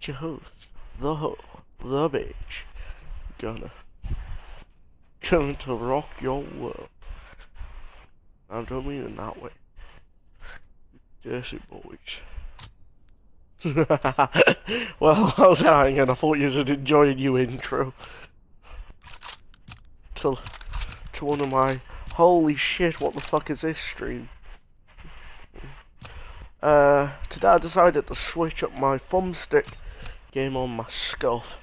your host, the bitch, gonna to rock your world. I don't mean in that way. Dirty boys. Well, I was hanging. I thought you would enjoy a new intro. To one of my holy shit, what the fuck is this stream? Today I decided to switch up my thumbstick game on my scuff.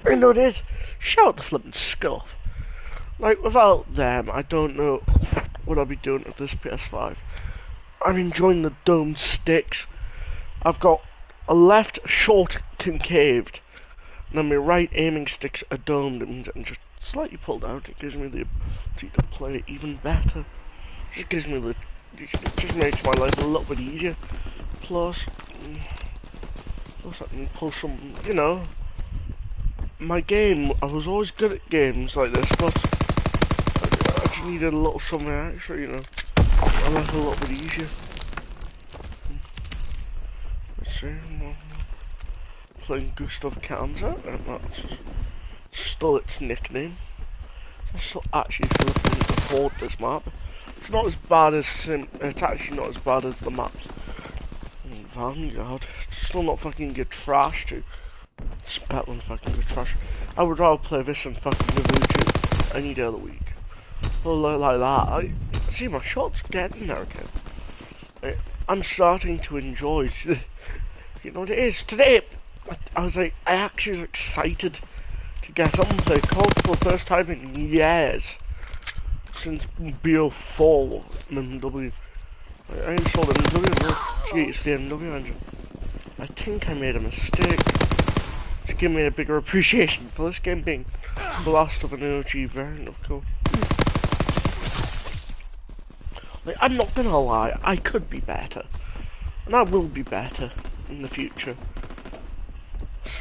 You know it is. Shout out the flippin' scuff. Like, without them, I don't know what I'd be doing with this PS5. I'm enjoying the domed sticks. I've got a left short concaved, and then my right aiming sticks are domed and just slightly pulled out. It gives me the ability to play even better. It just makes my life a little bit easier. Plus I can pull some, you know, my game, I was always good at games like this, but I just needed a little something extra, you know. My life a little bit easier. Let's see, I'm playing Gustav Kanza, and that's still its nickname. I still actually feel like I can afford this map. It's not as bad as it's actually not as bad as the maps in Vanguard. It's still not fucking good trash too. It's better than fucking good trash. I would rather play this than fucking ww2 any day of the week. Or like that. I see my shots getting there again. I'm starting to enjoy. You know what it is? Today I was like, I actually was excited to get up and play COD for the first time in years. Since BO4 MW. I installed MW, gee, it's the MW engine. I think I made a mistake. Just give me a bigger appreciation for this game being the last of an OG variant of COD. Like, I'm not gonna lie, I could be better. And I will be better in the future.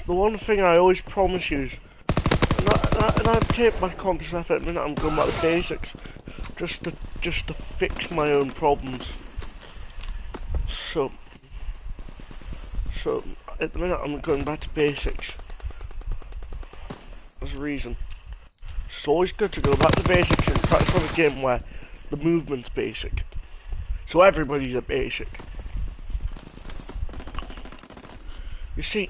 The one thing I always promise you is, and I take my conscious effort, a minute I'm going back to basics, just to fix my own problems. So at the minute I'm going back to basics. There's a reason. It's always good to go back to basics and practice on a game where the movement's basic. So everybody's a basic. You see,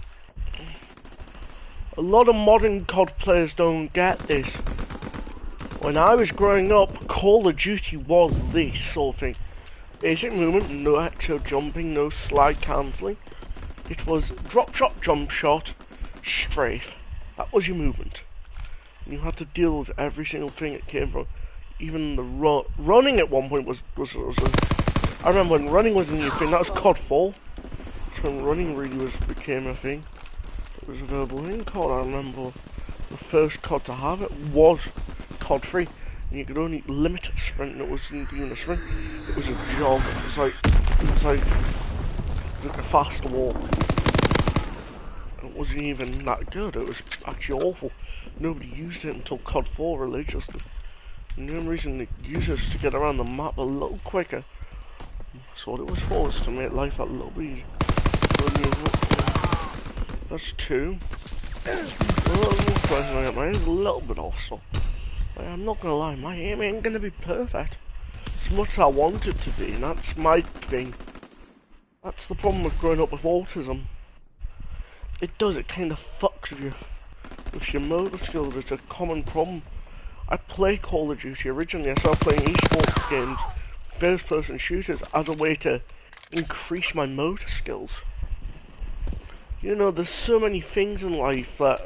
a lot of modern COD players don't get this. When I was growing up, Call of Duty was this sort of thing. Basic movement, no extra jumping, no slide cancelling. It was drop shot, jump shot, strafe. That was your movement. And you had to deal with every single thing it came from. Even the running at one point was I remember when running was a new thing. That was COD 4. That's when running really became a thing. It was available in COD. I remember the first COD to have it was COD 3, and you could only limit sprint, and it wasn't even a sprint, it was a jog. It was like a faster walk. It wasn't even that good. It was actually awful. Nobody used it until COD 4 religiously. And the only reason they used it is to get around the map a little quicker. That's what it was for, was to make life a little bit easier. That's 2. Mine is a little bit off, so I'm not gonna lie, my aim ain't gonna be perfect. As much as I want it to be, and that's my thing. That's the problem with growing up with autism. It kind of fucks with your motor skills. It's a common problem. I play Call of Duty originally. I started playing esports games, first-person shooters, as a way to increase my motor skills. You know, there's so many things in life that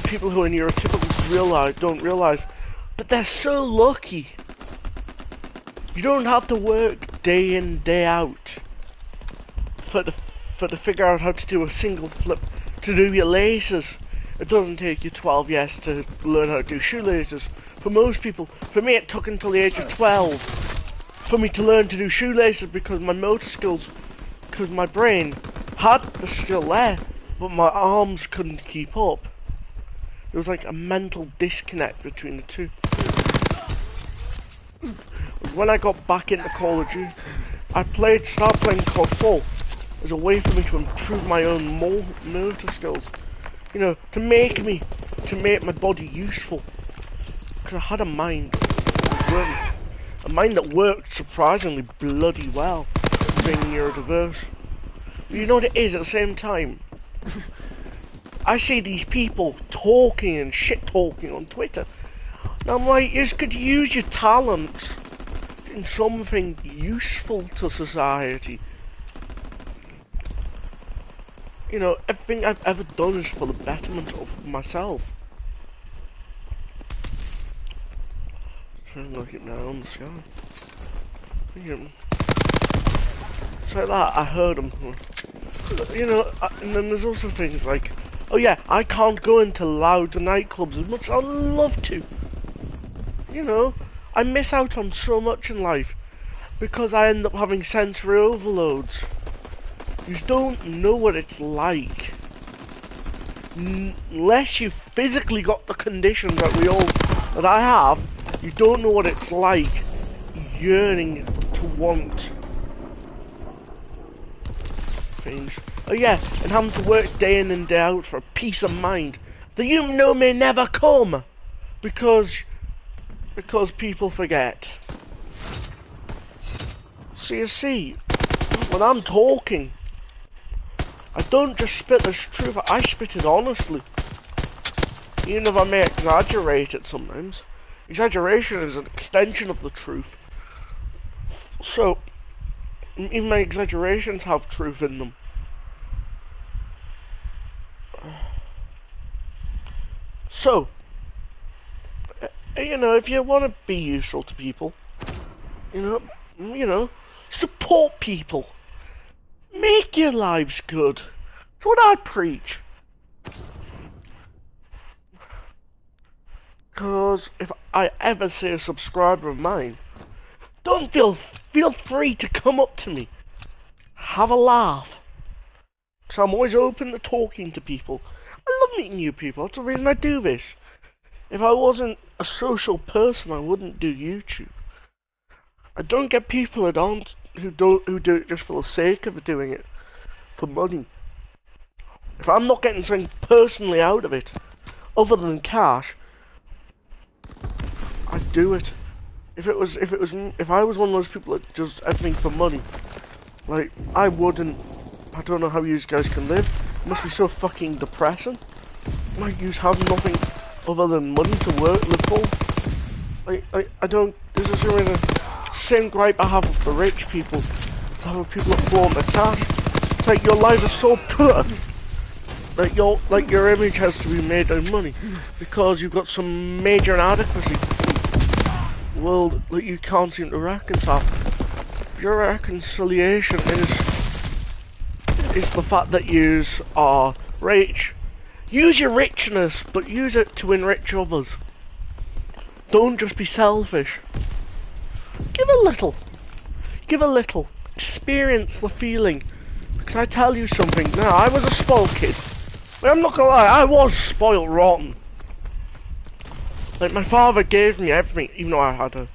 people who are neurotypical don't realize, but they're so lucky. You don't have to work day in, day out to figure out how to do a single flip, to do your lasers. It doesn't take you 12 years to learn how to do shoelaces. For most people, for me it took until the age of 12 for me to learn to do shoelaces, because my motor skills, because my brain had the skill there, but my arms couldn't keep up. There was like a mental disconnect between the two. When I got back into Call of Duty, I started playing COD 4, as a way for me to improve my own motor skills. You know, to make my body useful. Because I had a mind that worked surprisingly bloody well, being neurodiverse. But you know what it is at the same time? I see these people talking and shit talking on Twitter. And I'm like, you could use your talents in something useful to society. You know, everything I've ever done is for the betterment of myself. Trying to look it now on the sky. It's like that, I heard them. You know, and then there's also things like, oh yeah, I can't go into loud nightclubs as much as I'd love to. You know, I miss out on so much in life because I end up having sensory overloads. You don't know what it's like unless you physically got the conditions that I have. You don't know what it's like yearning to want things. Oh yeah, and having to work day in and day out for a peace of mind that you know may never come because people forget. So you see, when I'm talking, I don't just spit the truth, I spit it honestly. Even if I may exaggerate it sometimes. Exaggeration is an extension of the truth. So, even my exaggerations have truth in them. So, you know, if you want to be useful to people, you know, support people. Make your lives good. That's what I preach. Because if I ever see a subscriber of mine, don't feel free to come up to me. Have a laugh. So I'm always open to talking to people. I love meeting new people. That's the reason I do this. If I wasn't a social person, I wouldn't do YouTube. I don't get people who do it just for the sake of doing it, for money. If I'm not getting something personally out of it, other than cash, I'd do it. If I was one of those people that does everything for money, like I wouldn't. I don't know how you guys can live. It must be so fucking depressing. Like you have nothing other than money to live for. I don't. This is really the same gripe I have with the rich people. To have people that flaunt their cash. It's like your lives are so poor. Like your image has to be made of money because you've got some major inadequacy. World that you can't seem to reconcile. Your reconciliation is the fact that you are rich. Use your richness, but use it to enrich others. Don't just be selfish. Give a little. Give a little. Experience the feeling. Because I tell you something, now I was a spoiled kid. I'm not gonna lie, I was spoiled rotten. Like my father gave me everything, even though I had her.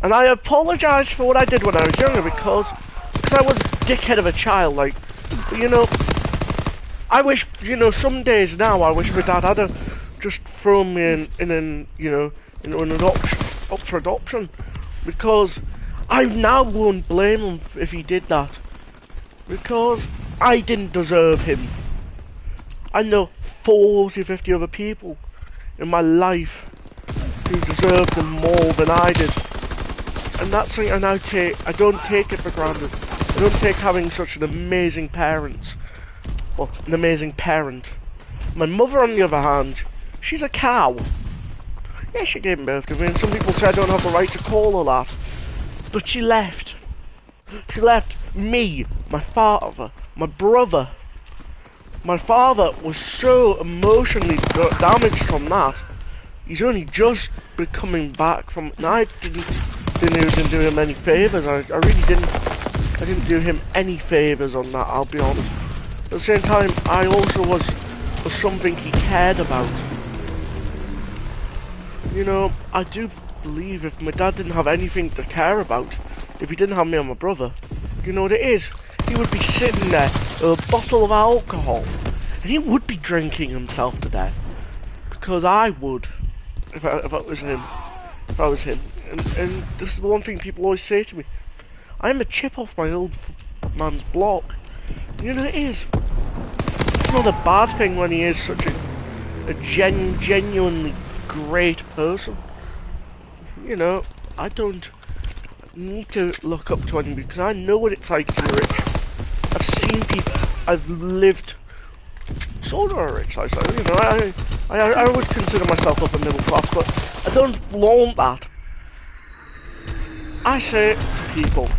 And I apologise for what I did when I was younger because I was a dickhead of a child. Like, you know, I wish, you know, some days now I wish my dad had just thrown me in an adoption, up for adoption, because I now won't blame him if he did that, because I didn't deserve him. I know 40, 50 other people in my life who deserved him more than I did. And that's something I don't take it for granted. I don't take having such an amazing parent. Well, an amazing parent. My mother, on the other hand, she's a cow. Yeah, she gave birth to me, and some people say I don't have the right to call her that. But she left. She left me, my father, my brother. My father was so emotionally damaged from that. He's only just been coming back from it. And I didn't do him any favours. I really didn't. I didn't do him any favours on that, I'll be honest. At the same time, I also was something he cared about. You know, I do believe if my dad didn't have anything to care about, if he didn't have me and my brother, you know what it is? he would be sitting there with a bottle of alcohol, and he would be drinking himself to death. Because I would, if I was him. If I was him. And this is the one thing people always say to me. I'm a chip off my old man's block. You know, it is. It's not a bad thing when he is such a genuinely great person. You know, I don't need to look up to anybody because I know what it's like to be rich. I've seen people, I've lived sort of a rich lifestyle, you know, I would consider myself upper middle class, but I don't flaunt that. I say to people,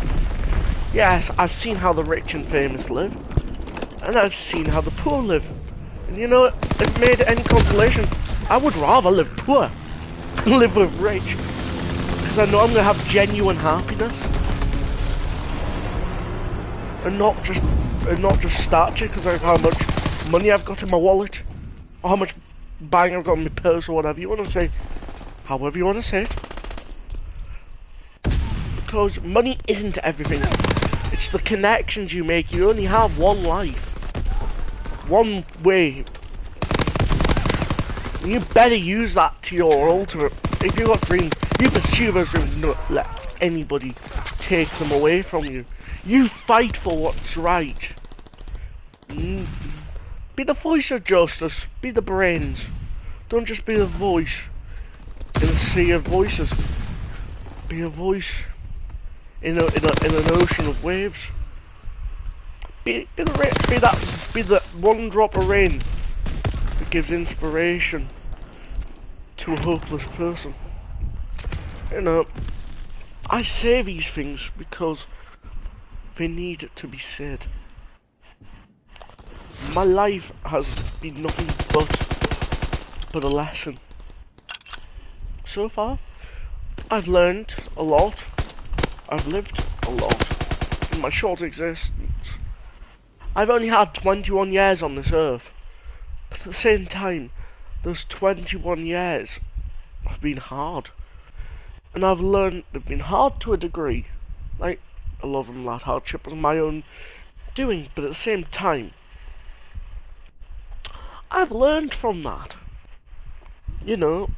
yes, I've seen how the rich and famous live, and I've seen how the poor live. And you know, if made any consolation, I would rather live poor than live with rich. Because I know I'm going to have genuine happiness. And not just stature because of how much money I've got in my wallet. Or how much bang I've got in my purse or whatever you want to say. However you want to say it. Because money isn't everything. It's the connections you make. You only have one life. One way. You better use that to your ultimate. If you've got dreams, you pursue those dreams. Don't let anybody take them away from you. You fight for what's right. Be the voice of justice. Be the brains. Don't just be the voice in a sea of voices. Be a voice in an ocean of waves. Be the one drop of rain that gives inspiration to a hopeless person. You know, I say these things because they need to be said. My life has been nothing but a lesson. So far, I've learned a lot. I've lived a lot in my short existence. I've only had 21 years on this earth, but at the same time, those 21 years have been hard. And I've learned they've been hard to a degree. Like, a lot of them that hardship was my own doing, but at the same time, I've learned from that. You know,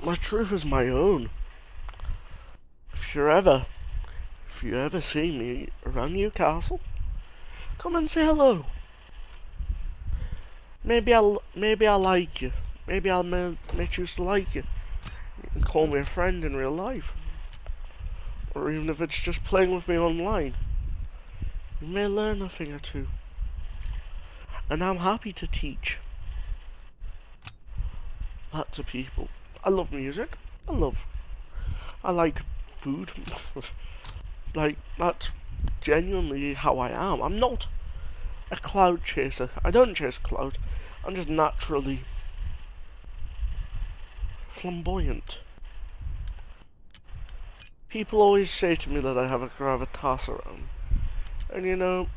my truth is my own. If you ever see me around Newcastle, come and say hello. Maybe I'll like you. Maybe I'll make choose to like you. You can call me a friend in real life, or even if it's just playing with me online. You may learn a thing or two, and I'm happy to teach that to people. I love music. I like food. Like, that's genuinely how I am. I'm not a cloud chaser. I don't chase cloud. I'm just naturally flamboyant. People always say to me that I have a gravitas around. And you know,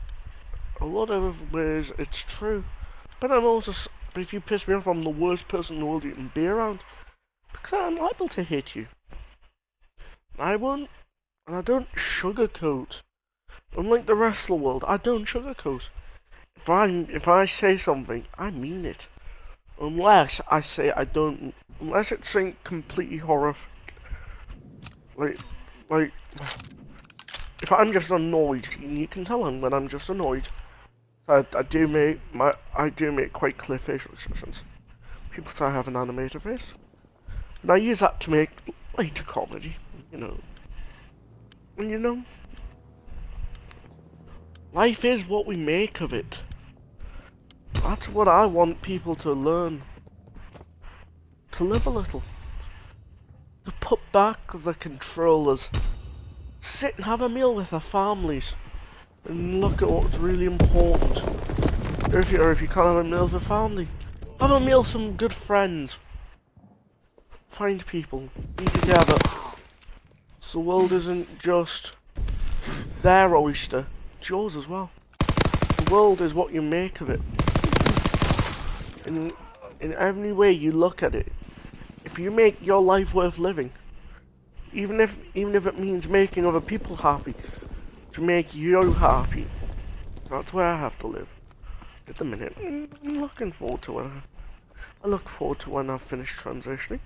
a lot of ways it's true. But I'm also, if you piss me off, I'm the worst person in the world you can be around. Because I'm liable to hit you. I won't, and I don't sugarcoat. Unlike the rest of the world, I don't sugarcoat. If I say something, I mean it. Unless I say I don't, unless it's something completely horrific. Like, if I'm just annoyed, you can tell when I'm just annoyed. I do make quite clear facial expressions. People say I have an animated face. And I use that to make lighter comedy, you know. And you know, life is what we make of it. That's what I want people to learn. To live a little. To put back the controllers. Sit and have a meal with their families. And look at what's really important. Or if you can't have a meal with a family, have a meal with some good friends. Find people. Be together. So the world isn't just their oyster. It's yours as well. The world is what you make of it. In every way you look at it. If you make your life worth living, even if it means making other people happy, to make you happy. That's where I have to live. At the minute, I'm looking forward to it. I look forward to when I've finished transitioning.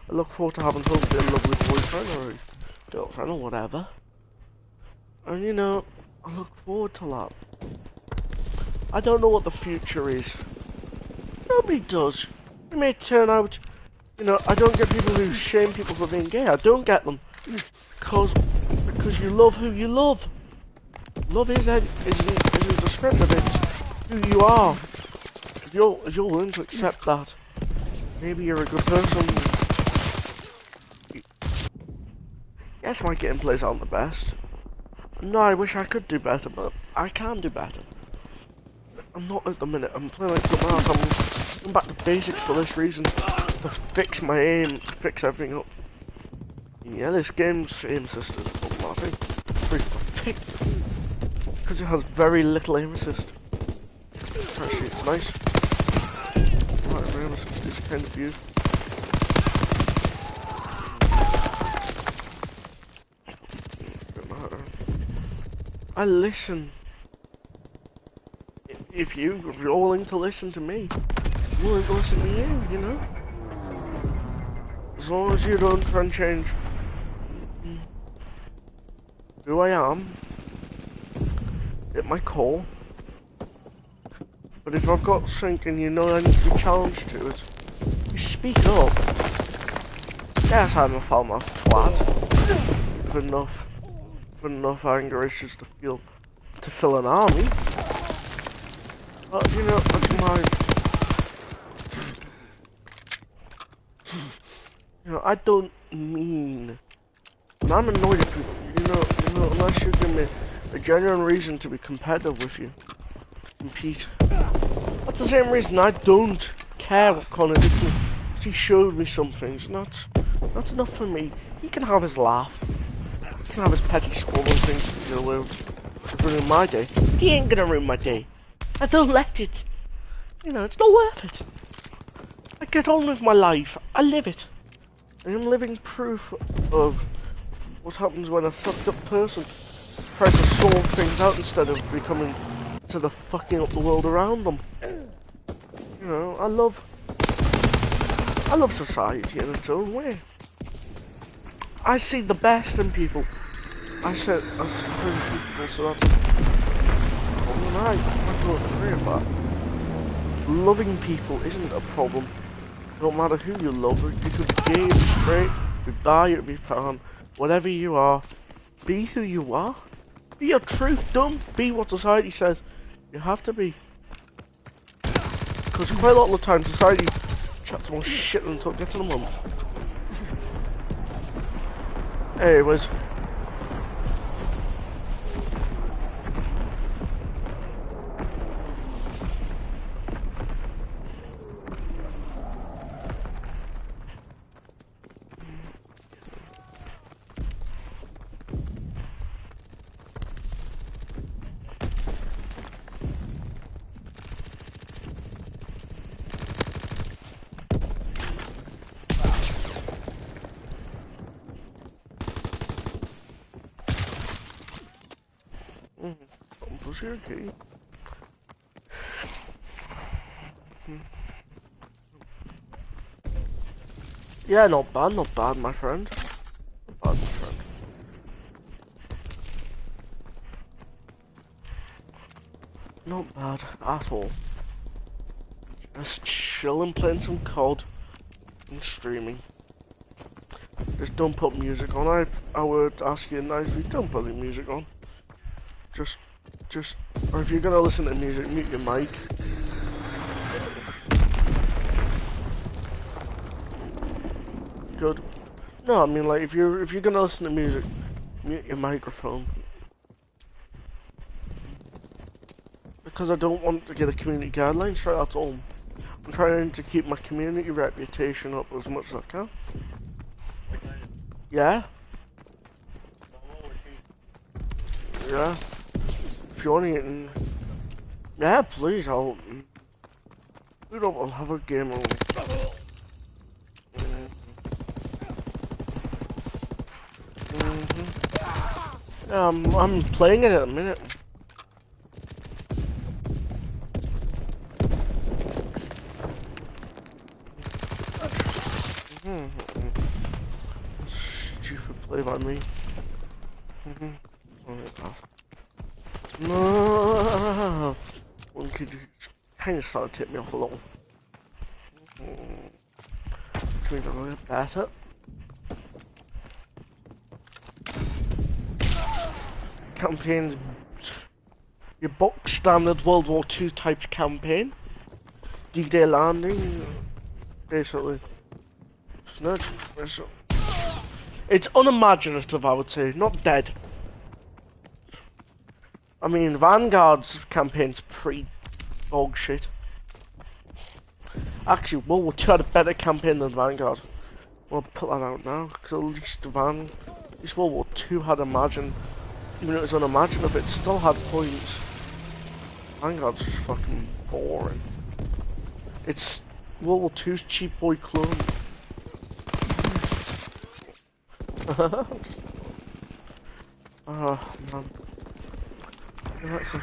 I look forward to having hopefully a lovely boyfriend or a girlfriend or whatever. And you know, I look forward to that. I don't know what the future is. Nobody does. It may turn out, you know, I don't get people who shame people for being gay. I don't get them. Because you love who you love. Love isn't descriptive, it's who you are. If you're willing to accept that, maybe you're a good person. Yes, my gameplays aren't the best. No, I wish I could do better, but I can do better. I'm not at the minute. I'm playing like something else. I'm going back to basics for this reason. To fix my aim, to fix everything up. Yeah, this game's aim assist is problematic. Because it has very little aim assist. Actually, it's nice. Right, aim assist is kind of used. I listen. If you're willing to listen to me, I'm willing to listen to you, you know? As long as you don't try and change who I am at my core. But if I've got something you know I need to be challenged to it, you speak up. Yes, I'm a farmer twat. With enough anger issues to fill an army. But you know, that's my, you know, I don't mean, when I'm annoyed at people, you know, unless you give me a genuine reason to be competitive with you, to compete. That's the same reason I don't care what Connor did to me. He showed me some things, and that's enough for me. He can have his laugh. He can have his petty squabble things to deal with to ruin my day. He ain't gonna ruin my day. I don't let it. You know, it's not worth it. I get on with my life. I live it. I am living proof of what happens when a fucked up person tries to solve things out instead of instead of fucking up the world around them. You know, I love society in its own way. I see the best in people. I see people, so that's I don't agree with that. Loving people isn't a problem. It don't matter who you love. You could be gay, be straight, be bi, be pan, whatever you are. Be who you are. Be your truth. Don't be what society says you have to be. Because quite a lot of the time society chats more shit than it gets in a month. Anyways. Your key. Yeah, not bad, my friend. Not bad, my friend. Not bad at all. Just chilling, playing some COD and streaming. Just don't put music on. I would ask you nicely, don't put the music on. Or if you're gonna listen to music, mute your mic. Good. No, I mean like if you're gonna listen to music, mute your microphone. Because I don't want to get a community guideline straight at all. I'm trying to keep my community reputation up as much as I can. Yeah? Yeah. If you want to, yeah, please, I'll have a game on. I'm playing it at the minute. Stupid play by me. No, one kid kind of started to tip me off a little. Which means I'm gonna get better. Campaigns, your box standard World War II type campaign. D-Day landing, basically. It's unimaginative, I would say, not dead. I mean, Vanguard's campaign's pretty dog shit. Actually, World War II had a better campaign than Vanguard. I'll put that out now, because at least World War II had even though it was unimaginative, it still had points. Vanguard's just fucking boring. It's World War II's cheap boy clone. Oh man. That's a...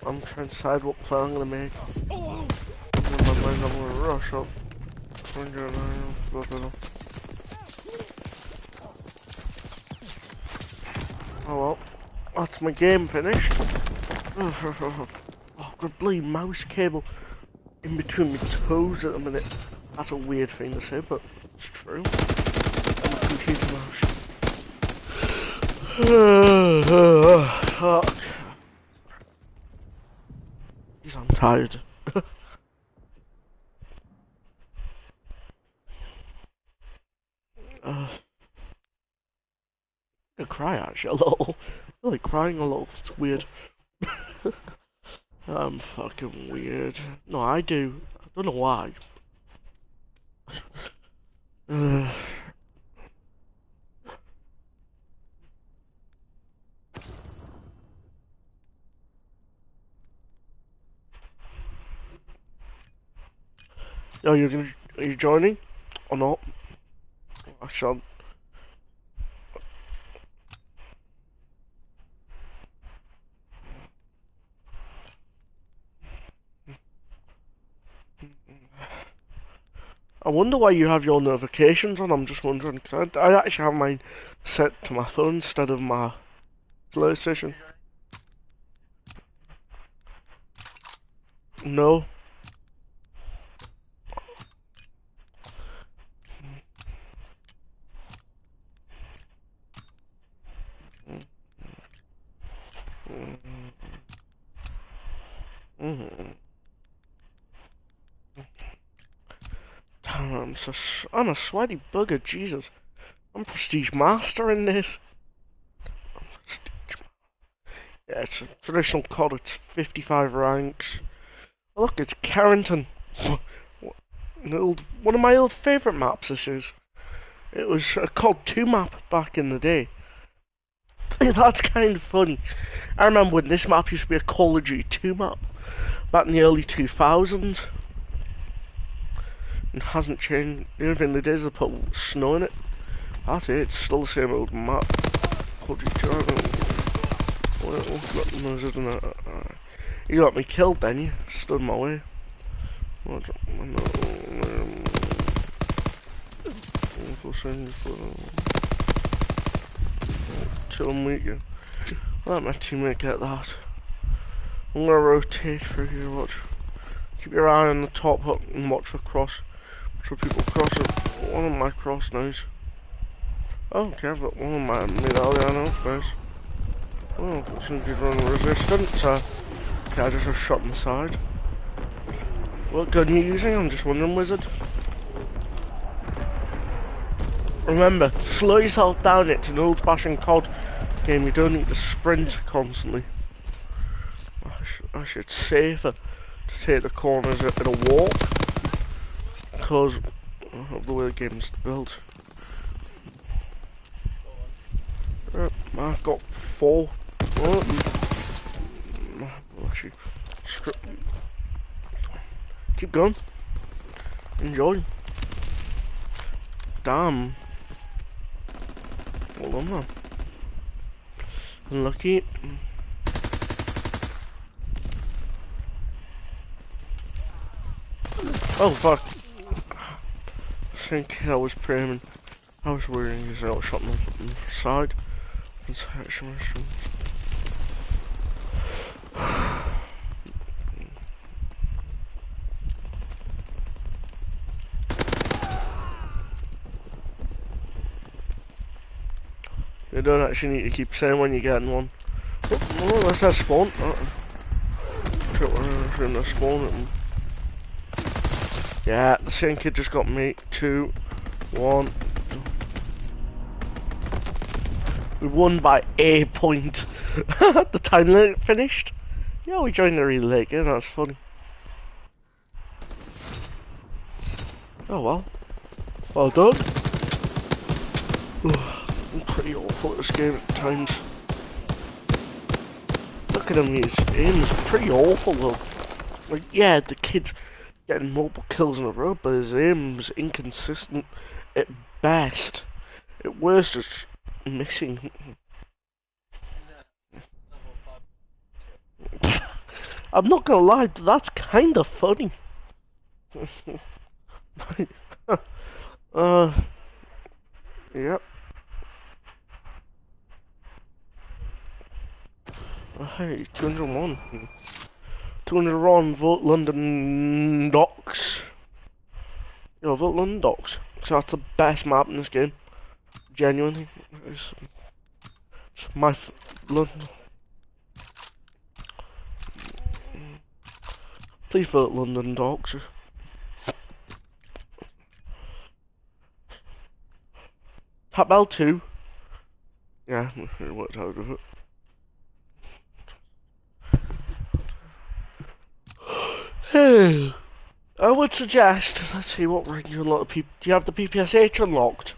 I'm trying to decide what plan I'm gonna make. In my mind, I'm gonna rush up. Oh well, that's my game finished. Oh, I've got a bloody mouse cable in between my toes at the minute. That's a weird thing to say, but it's true. I'm a computer mouse. Fuck. Jeez, I'm tired. I cry actually a little. I feel like crying a little. It's weird. I'm fucking weird. No, I do. I don't know why. Oh, are you joining or not? I shall. I wonder why you have your notifications on. I'm just wondering because I actually have mine set to my phone instead of my PlayStation. No. Damn, I'm a sweaty bugger, Jesus. I'm Prestige Master in this. Yeah, it's a traditional COD, it's 55 ranks. Oh, look, it's Carrington. One of my old favourite maps this is. It was a COD 2 map back in the day. That's kind of funny. I remember when this map used to be a Call of Duty 2 map. Back in the early 2000s. It hasn't changed. The only thing they did is they put snow in it. That's it, it's still the same old map. Call of Duty 2, I don't know. You got me killed then, you stood in my way. To unmute you. Let my teammate get that. I'm gonna rotate for you, watch. Keep your eye on the top hook and watch for cross. So people cross it. One of my cross nice. Oh, okay, I've got one of my medallion out first. Oh, since you've run resistance, Okay, I just got shot in the side. What gun are you using? I'm just wondering, wizard. Remember, slow yourself down. It's an old-fashioned COD game. You don't need to sprint constantly. Actually, it's safer to take the corners at a walk because of the way the game's built. I've got 4. Actually, keep going. Enjoy. Damn. Hold on, man. Unlucky. Oh fuck. I think I was praying. I was worrying because I got shot on the side. You don't actually need to keep saying when you're getting one. Oh, that's that spawn. Shouldn't have spawned it. Yeah, the same kid just got me. 2, 1. We won by a point. The time limit finished. Yeah, we joined the really late game. That's funny. Oh well. Well done. I'm pretty awful at this game at times. Look at him, his aim's pretty awful though. Like, yeah, the kid's getting multiple kills in a row, but his aim's inconsistent at best. At worst, it's missing. I'm not gonna lie, that's kinda funny. Yep. Hey, 201. 201, vote London Docks. Yo, vote London Docks. So that's the best map in this game. Genuinely. It's my London. Please vote London Docks. Hatbell 2. Yeah, it worked out of it. I would suggest, let's see what rank you unlock. Do you have the PPSH unlocked?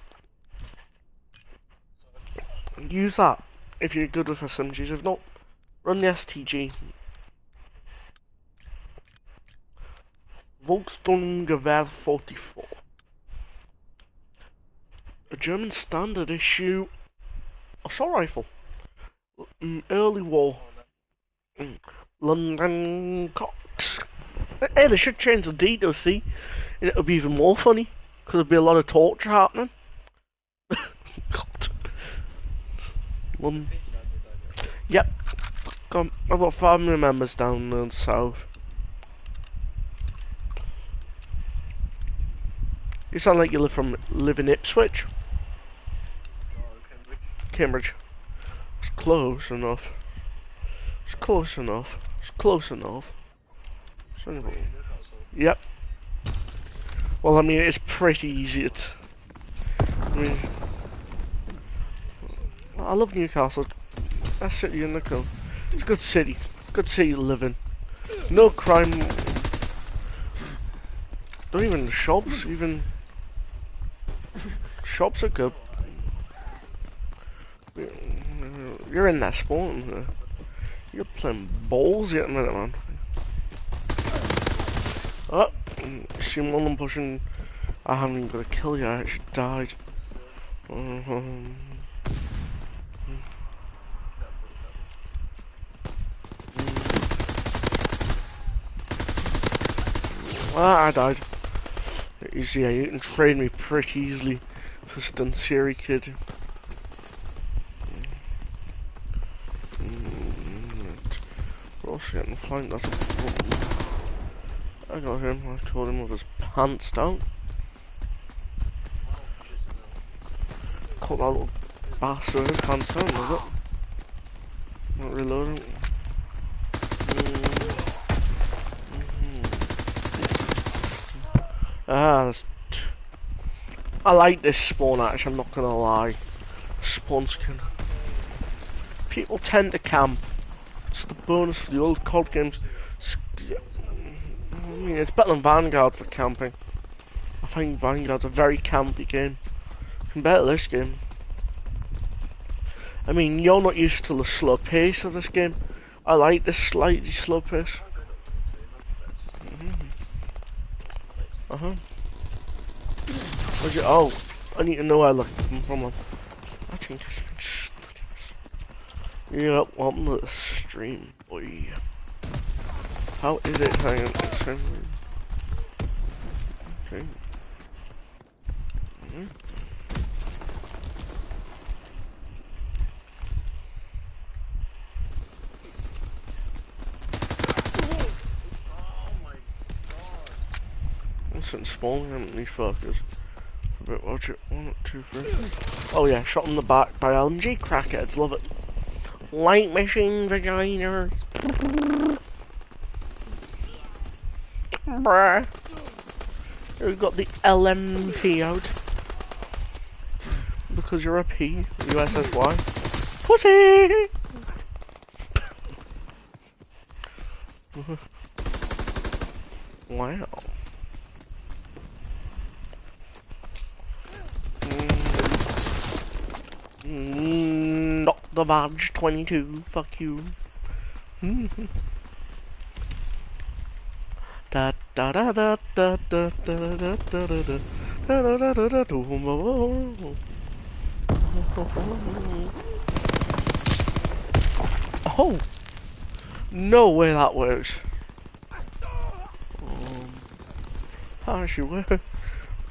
Use that if you're good with SMGs. If not, run the STG. Volkswagen 44. A German standard issue assault rifle. Early war. London Cox. Hey, they should change the details, see? And it'll be even more funny. Because there'll be a lot of torture happening. God. Yep. I've got family members down in the south. You sound like you live in Ipswich. Cambridge. It's close enough. It's close enough. It's close enough. Yep. Well, I mean, it's pretty easy. I love Newcastle. Best city in the country. It's a good city. Good city to live in. No crime. Not even the shops. Even shops are good. You're in that spawn. You're playing balls at the minute, man. Oh, seen one of them pushing. I haven't even got a kill yet. I actually died. I died. Easy, yeah, you can train me pretty easily. Just Dunsiri kid. Ross getting flanked, that's a problem. I got him, I told him with his pants down. Caught that little bastard with his pants down, was it? Not reloading. Ah, I like this spawn actually, I'm not gonna lie. Spawn skin. People tend to camp. It's the bonus for the old COD games. I mean, it's better than Vanguard for camping. I think Vanguard's a very campy game compared to this game. I mean, you're not used to the slow pace of this game. I like this slightly slow pace. Oh, I need to know where they're coming from. I think yep, welcome to the stream, boy. How is it hanging out the same room? Okay. Listen, spawning on these fuckers. A bit, watch it. 1, 2, 3. Oh yeah, shot in the back by LMG crackheads, love it. Light machine vaginas. Bruh. We've got the LMP out. Because you're a P, USSY. Pussy! Wow. Knock the badge 22, fuck you. Da da da da da da da da da da da da da da. Oh, no way that works. How does she work? I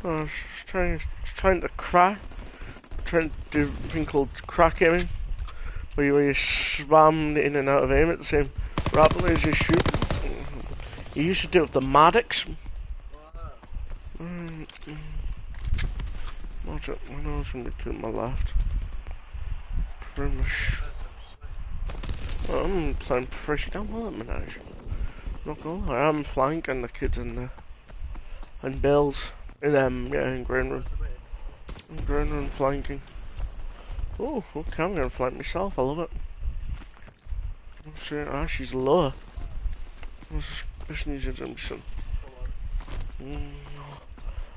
was trying to crack. Trying to do a thing called crack aiming, where you spam in and out of aim at the same rapidly as you shoot. You used to do it with the Maddox. Watch it, when I was going to be to my left. Pretty much. Well, I'm playing pretty damn well at the minute. Not gonna lie, I'm flanking the kids in there. And Bills. In green room. Green room flanking. Oh, okay, I'm gonna flank myself, I love it. She's lower. This needs redemption.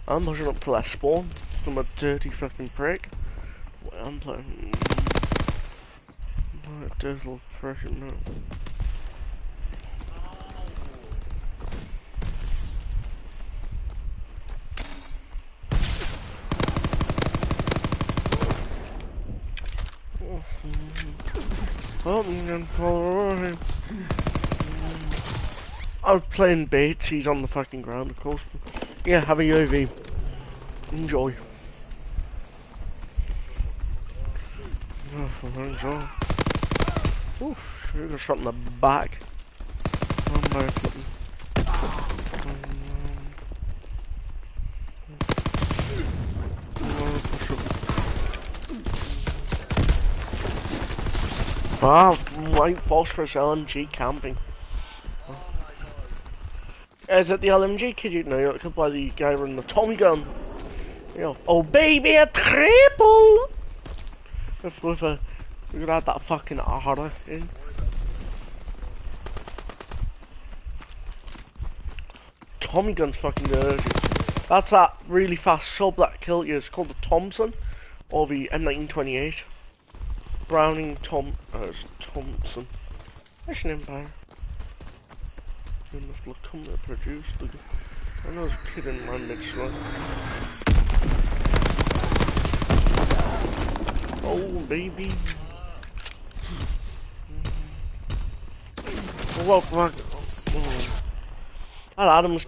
I'm pushing up to left spawn. I'm a dirty fucking prick. I'm playing. I'm a dirty little prick now. Oh, I was playing Bates, he's on the fucking ground of course. Yeah, have a UAV. Enjoy. Enjoy. Oof, you got shot in the back. Ah, white phosphorus LMG camping. Is it the LMG kid you know? You're killed by the guy running the Tommy gun. You know, oh baby, a triple! With a, we could add that fucking harder in. Tommy gun's fucking dirty. That's that really fast sub that killed you. It's called the Thompson or the M1928. Browning Thompson. That's an empire. Enough to come to produce. I know there's a kid in my midst one. Oh baby. Oh, that Adam's.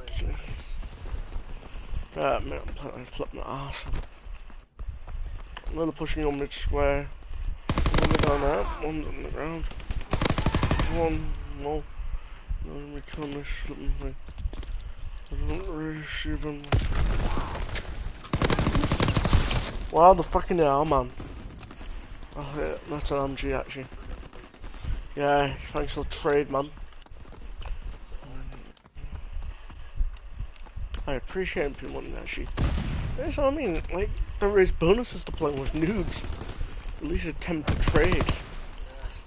Man, I'm flipping my ass. Another pushing on mid square. One down there, one's on the ground. One more. Let me kill this flipping thing. I don't really see them. Wow, the fucking hell, man. Oh, yeah, that's an MG actually. Yeah, thanks for the trade, man. I appreciate people wanting that shit. That's what I mean, like, there is bonuses to playing with noobs. At least attempt to trade.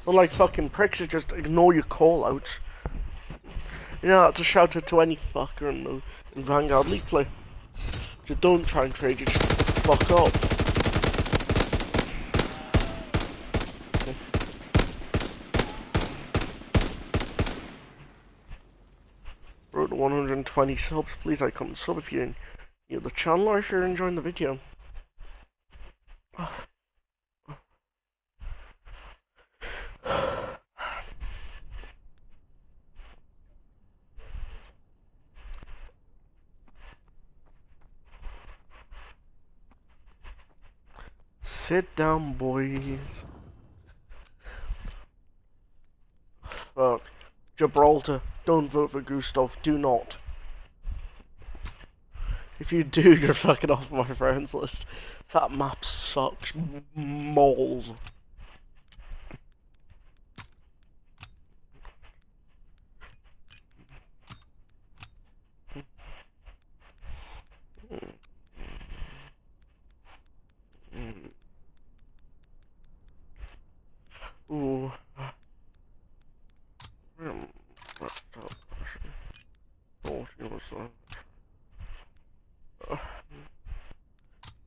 Not like fucking pricks that just ignore your call-outs. You know, that's a shout out to any fucker in Vanguard League play. Just don't try and trade, you just fuck up. Road to 120 subs, please like, comment, sub if you're new to the channel or if you're enjoying the video. Sit down, boys. Fuck. Gibraltar, don't vote for Gustav, do not. If you do, you're fucking off my friends list. That map sucks. Moles. Ooh. Do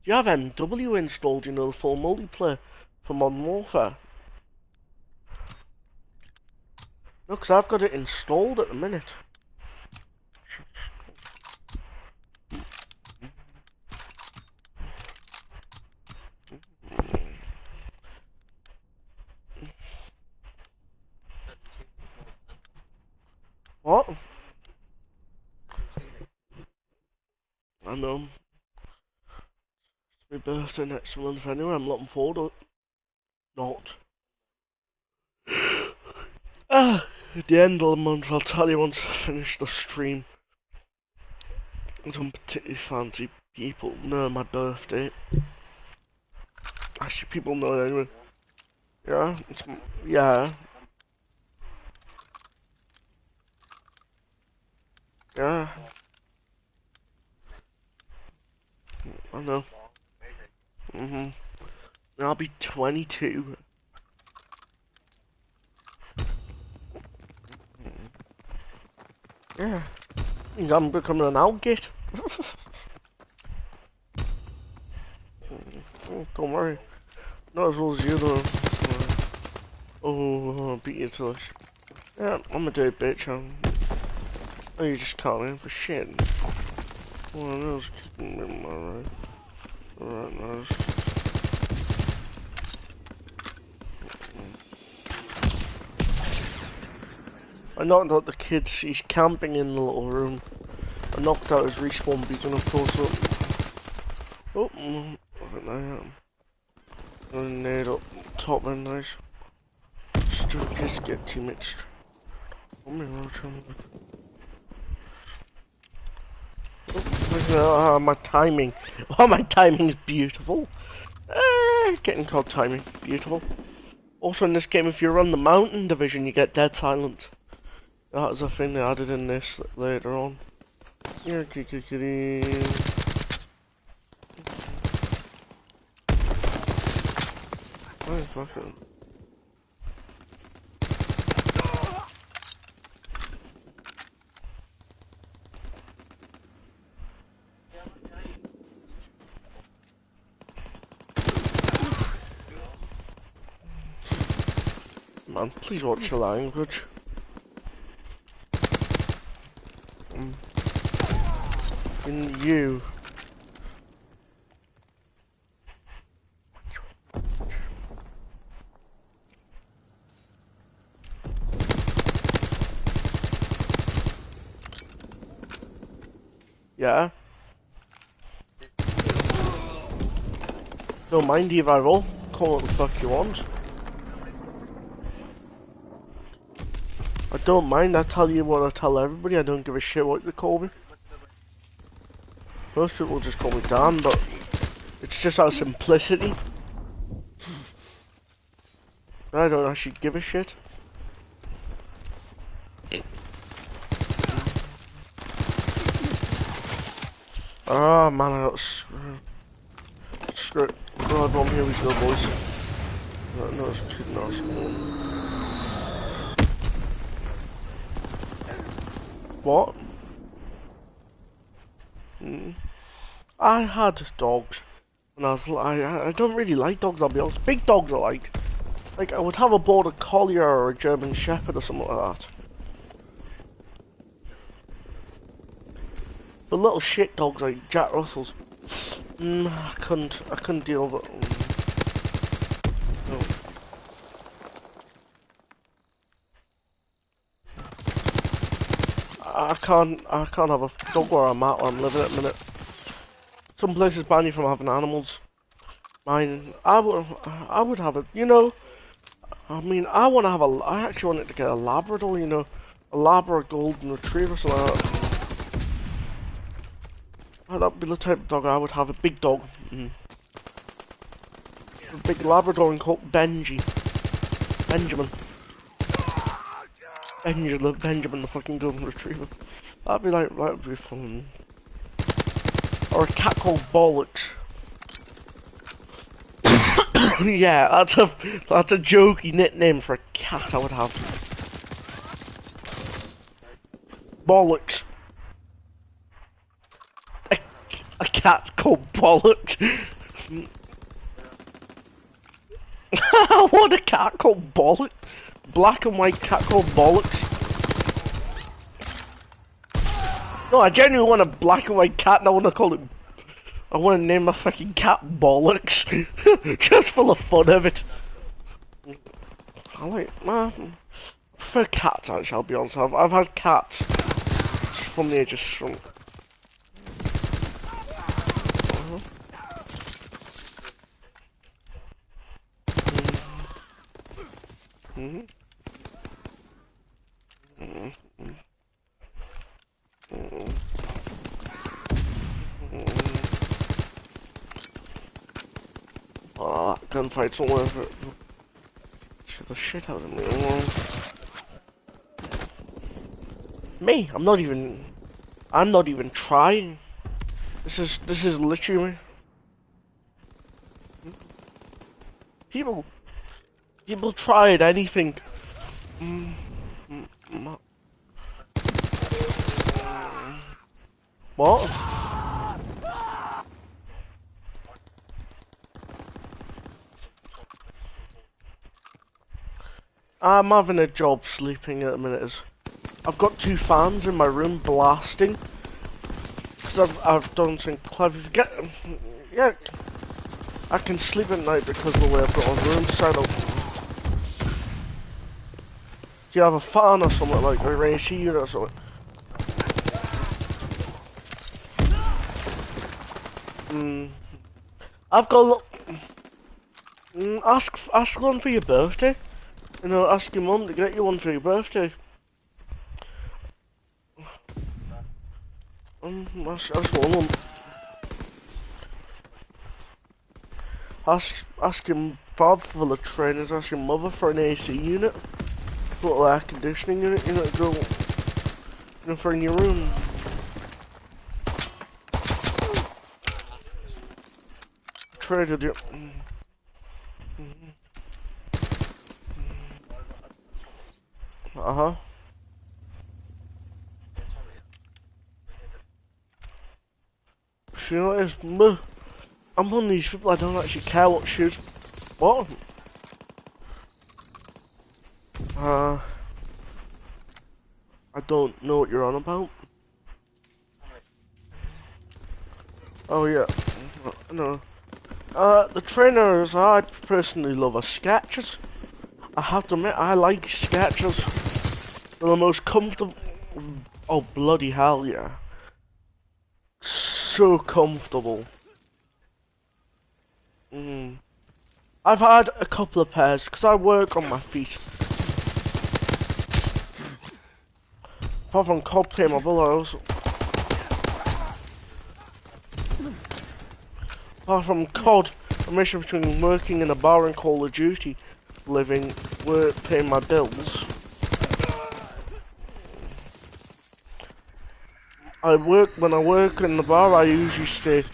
you have MW installed, you know, the full multiplayer for Modern Warfare? No, because I've got it installed at the minute. What? I know. It's my birthday next month anyway, I'm looking forward to it. Not. At the end of the month, I'll tell you once I finish the stream. I don't particularly fancy people know my birthday. Actually, people know it anyway. Yeah, yeah. Yeah. I know. I'll be 22. Yeah. Means I'm becoming an outgate. Don't worry. Not as well as you though. Oh, beat you to this. Yeah, I'm a dirty bitch. Oh, you just caught me for shit. One of those kicking me in my right. Alright, nice. I knocked out the kid, he's camping in the little room. I knocked out his respawn beacon, of course. Oh, I think I am. Going nade up top and nice. Still just get teammates. Oh, my timing. Oh, my timing is beautiful. Getting called timing. Beautiful. Also in this game, if you run the mountain division, you get dead silent. That was a thing they added in this later on. Yeah, oh, fuck it. Man, please watch your language. In you. Yeah. Don't mind if I roll. Call what the fuck you want. I don't mind, I tell you what I tell everybody, I don't give a shit what they call me. Most people just call me Dan, but it's just out of simplicity. I don't actually give a shit. Ah, man, I got screwed. God, Mom, here we go, boys. No, it's a kid, no, it's what? I had dogs when I don't really like dogs, I'll be honest. Big dogs I like. Like, I would have a border collie or a German shepherd or something like that. But little shit dogs like Jack Russells, I couldn't deal with it. No. I can't have a dog where I'm at, where I'm living at the minute. Some places ban you from having animals. Mine, I would have it, you know. I mean, I actually wanted to get a Labrador, you know. A Labrador Golden Retriever, so that'd be the type of dog I would have, a big dog. A big Labrador and called Benjamin. Benjamin, the fucking Golden Retriever. That'd be fun. Or a cat called Bollocks. Yeah, that's a jokey nickname for a cat I would have. Bollocks. A cat called Bollocks. I want a cat called Bollocks. Black and white cat called Bollocks. No, I genuinely want a black and white cat and I want to name my fucking cat Bollocks. Just for the fun of it. I prefer cats actually, I'll be honest. I've had cats from the age of some. Oh, that gunfight's not worth it. Get the shit out of me. Me? I'm not even trying. This is literally people tried anything. What? I'm having a job sleeping at the minute. I've got 2 fans in my room blasting. Because I've done something clever. Yeah, I can sleep at night because of the way I've got my room set up. Do you have a fan or something like an AC unit or something? I've got a look. Ask one for your birthday. You know, ask your mum to get you one for your birthday. Ask one. Ask your father for the trainers. Ask your mother for an AC unit, a little air conditioning unit. You know, to go, for in your room. Traded you. You know what it is? I'm one of these people, I don't actually care what shoes. What? I don't know what you're on about. Oh yeah. No. The trainers I personally love are Skechers. I have to admit, I like Skechers. They're the most comfortable. Oh bloody hell, yeah. So comfortable. I've had a couple of pairs because I work on my feet. Apart from COD playing my brother, apart from COD, a mission between working in a bar and Call of Duty, living, work, paying my bills. when I work in the bar, I usually stay.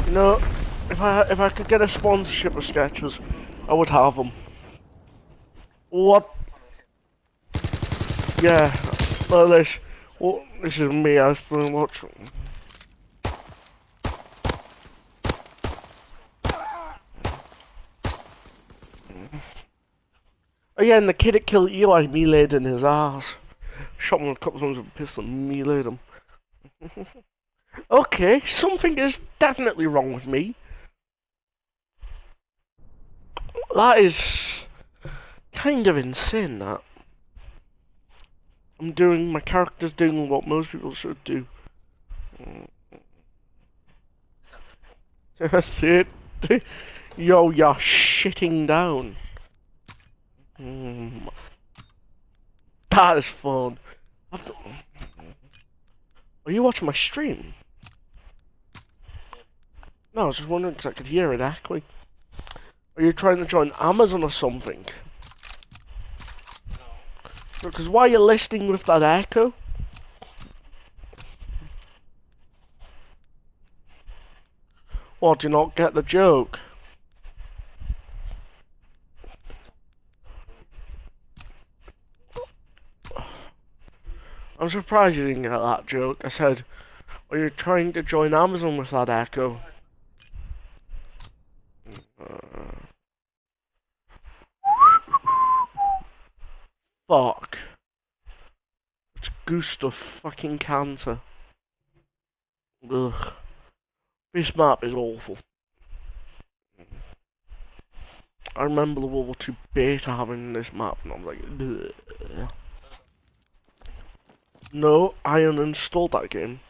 You know, if I could get a sponsorship of Skechers, I would have them. What? Yeah. Well, this is me. I've been watching. Oh yeah, and the kid that killed Eli meleeed in his ass. Shot him a couple times with a pistol and meleeed him. Okay, something is definitely wrong with me. That is kind of insane, that. My character's doing what most people should do. That's it. Yo, you're shitting down. That is fun. Are you watching my stream? No, I was just wondering because I could hear it echoing. Are you trying to join Amazon or something? Because why are you listening with that echo? What, do you not get the joke? I'm surprised you didn't get that joke. I said, are you trying to join Amazon with that echo? Fuck. It's Gustav fucking Cancer. Ugh. This map is awful. I remember the World War II beta having this map and I'm like, ugh. No, I uninstalled that game.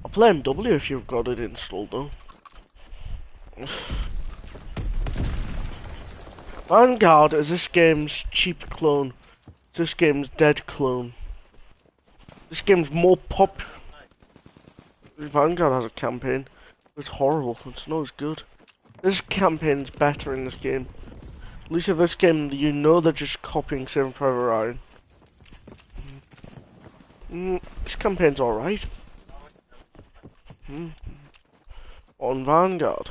I'll play MW if you've got it installed though. Vanguard is this game's cheap clone. This game's dead clone. This game's more pop. Vanguard has a campaign. It's horrible. It's not as good. This campaign's better in this game. At least in this game, you know they're just copying Saving Private Ryan. This campaign's alright. On Vanguard.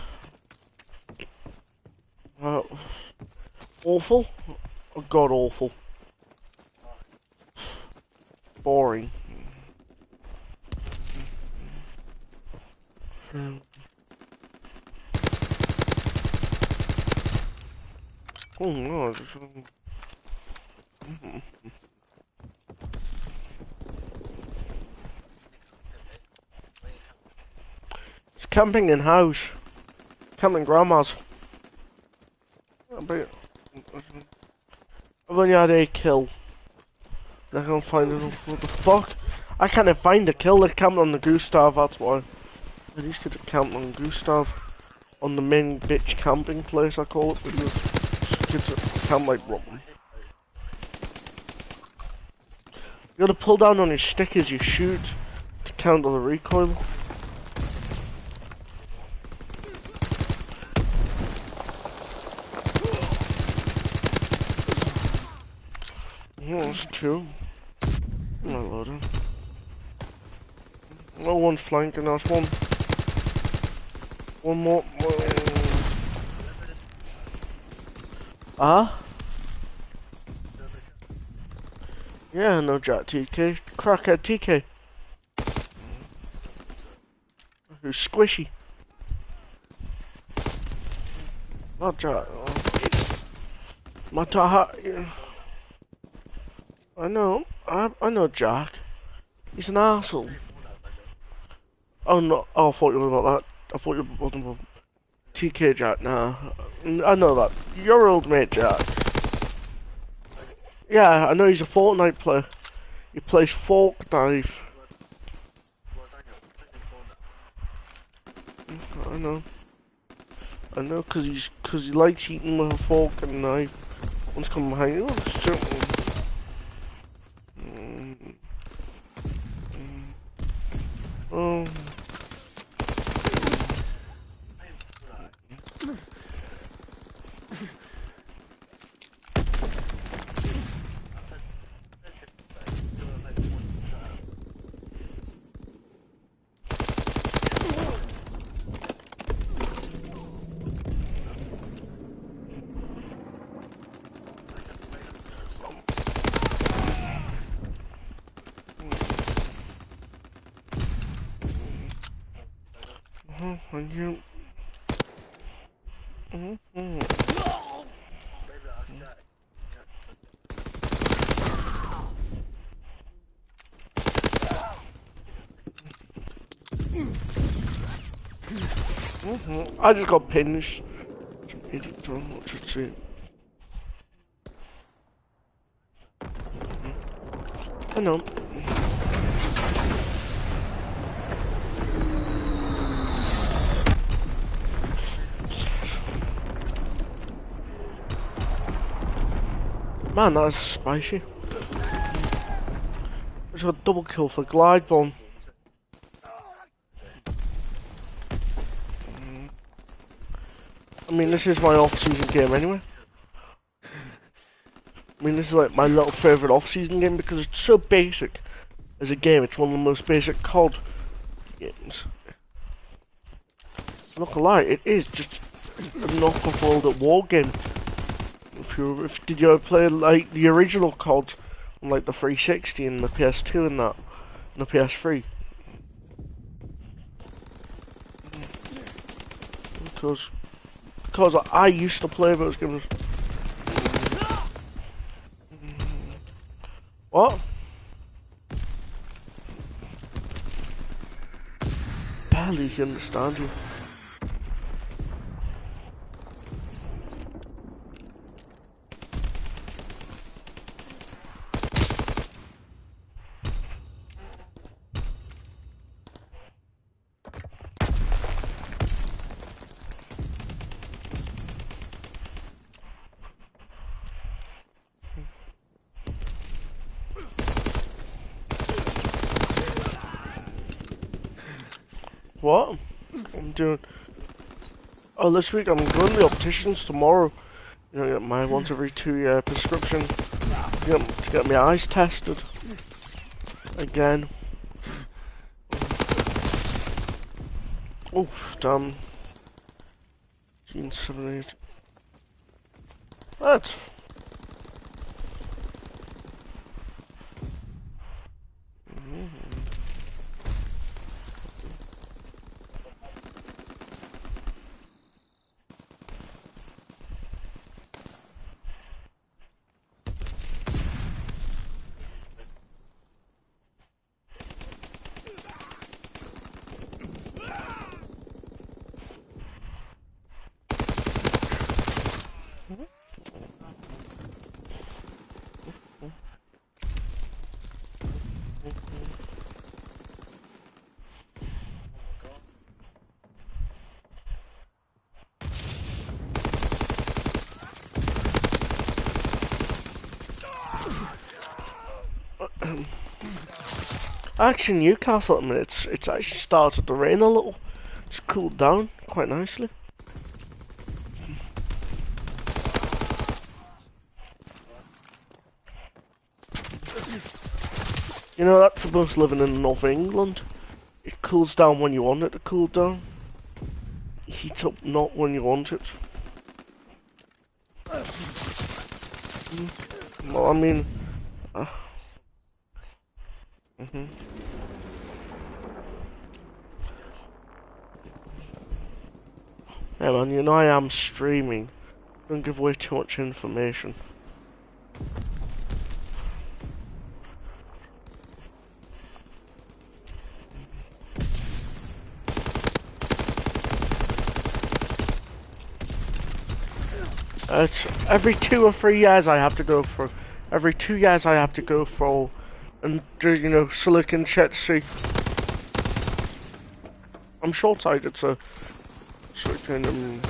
Awful? Oh, god awful. Boring. Oh no. It's camping in house. Camping grandma's. I've only had a kill. I can't find it. What the fuck? I can't find a kill. They're camping on the Gustav, that's why. These kids are camping on Gustav. On the main bitch camping place, I call it, because kids camp like rotten. You gotta pull down on your stick as you shoot to counter the recoil. Yeah, that's true. No loading. No one flanking us, one. One more. Ah? Yeah, no Jack TK. Crackhead TK. Who's squishy? Not Jack. My I know. I know Jack. He's an arsehole. Oh no! Oh, I thought you were about that. I thought you were talking about TK Jack. Nah, I know that. Your old mate Jack. Yeah, I know he's a Fortnite player. He plays Fork Dive. I know. I know, cause he likes eating with a fork and knife. One's coming behind you. Oh. Thank you. I just got pinched. Idiot, don't watch it too. I know. Man, that's spicy. I just got a double kill for glide bomb. I mean, this is my off-season game anyway. I mean, this is like my little favourite off-season game because it's so basic as a game. It's one of the most basic COD games. I'm not gonna lie, it is just a knockoff World at War game. Did you ever play like the original COD on like the 360 and the PS2 and that, and the PS3? Because I used to play those games. What? Barely can understand you. What? I'm doing... Oh, this week I'm going to the opticians tomorrow. You know, get my once every 2 year prescription to get my eyes tested. Again. Oh, damn. 1978. That's... Actually, Newcastle at the minute, it's actually started to rain a little. It's cooled down quite nicely. You know, that's supposed to living in North England. It cools down when you want it to cool down. It heats up not when you want it. Well, I mean... Yeah, man, you know I am streaming. Don't give away too much information. It's every 2 or 3 years I have to go for. Every 2 years I have to go for and do, you know, silicon check to see. I'm short-sighted, so it can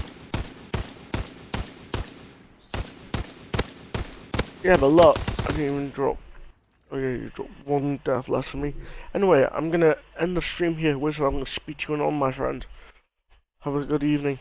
yeah, but look, I didn't even drop. Oh yeah, you dropped 1 death less than me. Anyway, I'm gonna end the stream here. Wizard, I'm gonna speak to you on, my friend. Have a good evening.